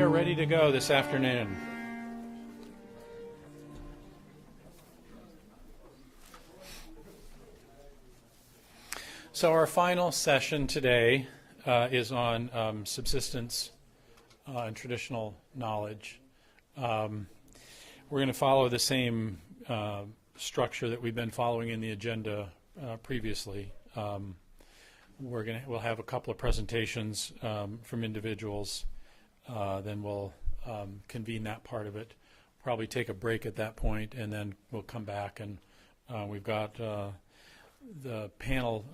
are ready to go this afternoon. So our final session today is on subsistence and traditional knowledge. We're going to follow the same structure that we've been following in the agenda previously. We'll have a couple of presentations from individuals. Then we'll convene that part of it. Probably take a break at that point, and then we'll come back, and we've got the panel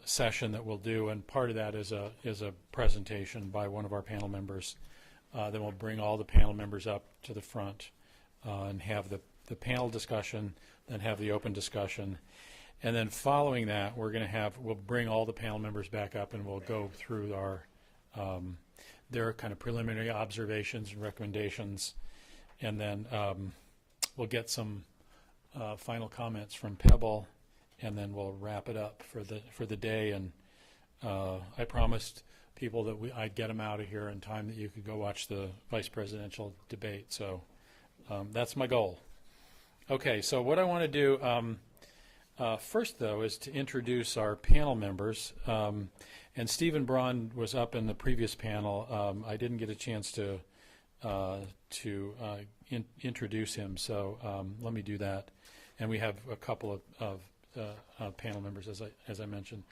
session that we'll do, and part of that is a presentation by one of our panel members. Then we'll bring all the panel members up to the front and have the panel discussion, then have the open discussion. And then following that, we'll bring all the panel members back up, and we'll go through their kind of preliminary observations and recommendations, and then we'll get some final comments from Pebble, and then we'll wrap it up for the day. And I promised people that I'd get them out of here in time that you could go watch the vice presidential debate. So that's my goal. Okay, so what I want to do first, though, is to introduce our panel members. And Stephen Bryan was up in the previous panel. I didn't get a chance to introduce him, so let me do that. And we have a couple of panel members, as I mentioned.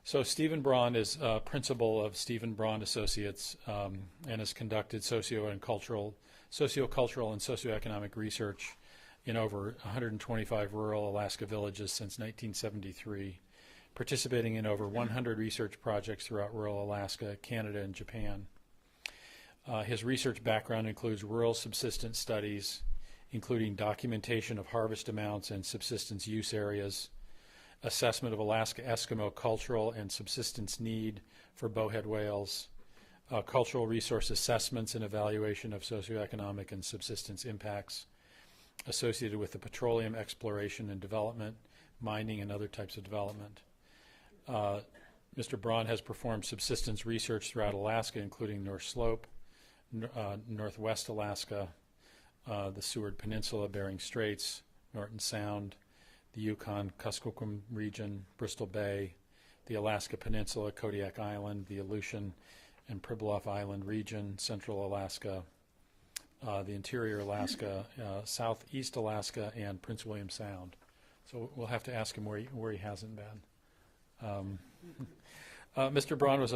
So Stephen Bryan is principal of Stephen Bryan Associates and has conducted sociocultural and socioeconomic research in over 125 rural Alaska villages since 1973, participating in over 100 research projects throughout rural Alaska, Canada, and Japan. His research background includes rural subsistence studies, including documentation of harvest amounts and subsistence use areas, assessment of Alaska Eskimo cultural and subsistence need for bowhead whales, cultural resource assessments and evaluation of socioeconomic and subsistence impacts associated with the petroleum exploration and development, mining, and other types of development. Mr. Bryan has performed subsistence research throughout Alaska, including North Slope, Northwest Alaska, the Seward Peninsula, Bering Straits, Norton Sound, the Yukon-Kuskokwim region, Bristol Bay, the Alaska Peninsula, Kodiak Island, the Aleutian and Pribilof Island region, Central Alaska, the interior Alaska, Southeast Alaska, and Prince William Sound. So we'll have to ask him where he hasn't been. Mr. Bryan was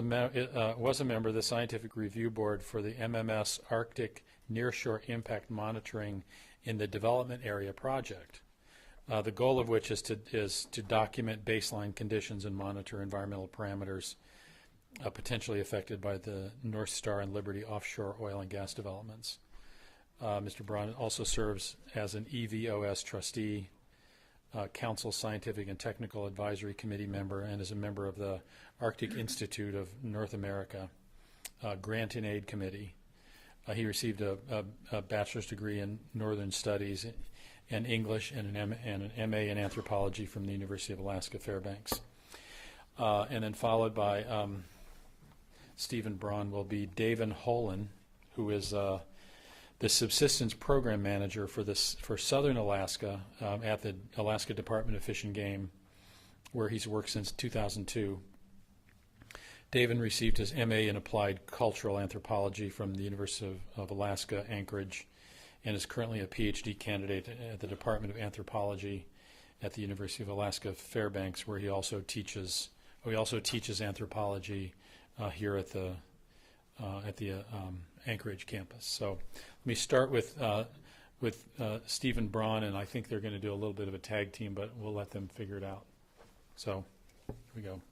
a member of the Scientific Review Board for the MMS Arctic Nearshore Impact Monitoring in the Development Area Project, the goal of which is to document baseline conditions and monitor environmental parameters potentially affected by the North Star and Liberty offshore oil and gas developments. Mr. Bryan also serves as an EVOS trustee, Council Scientific and Technical Advisory Committee member, and is a member of the Arctic Institute of North America Grant and Aid Committee. He received a bachelor's degree in Northern Studies and English and an MA in Anthropology from the University of Alaska Fairbanks. And then followed by Stephen Bryan will be David Holen, who is the Subsistence Program Manager for Southern Alaska at the Alaska Department of Fish and Game, where he's worked since 2002. David received his MA in Applied Cultural Anthropology from the University of Alaska, Anchorage, and is currently a PhD candidate at the Department of Anthropology at the University of Alaska Fairbanks, where he also teaches anthropology here at the Anchorage campus. So let me start with Stephen Bryan, and I think they're going to do a little bit of a tag team, but we'll let them figure it out. So here we go.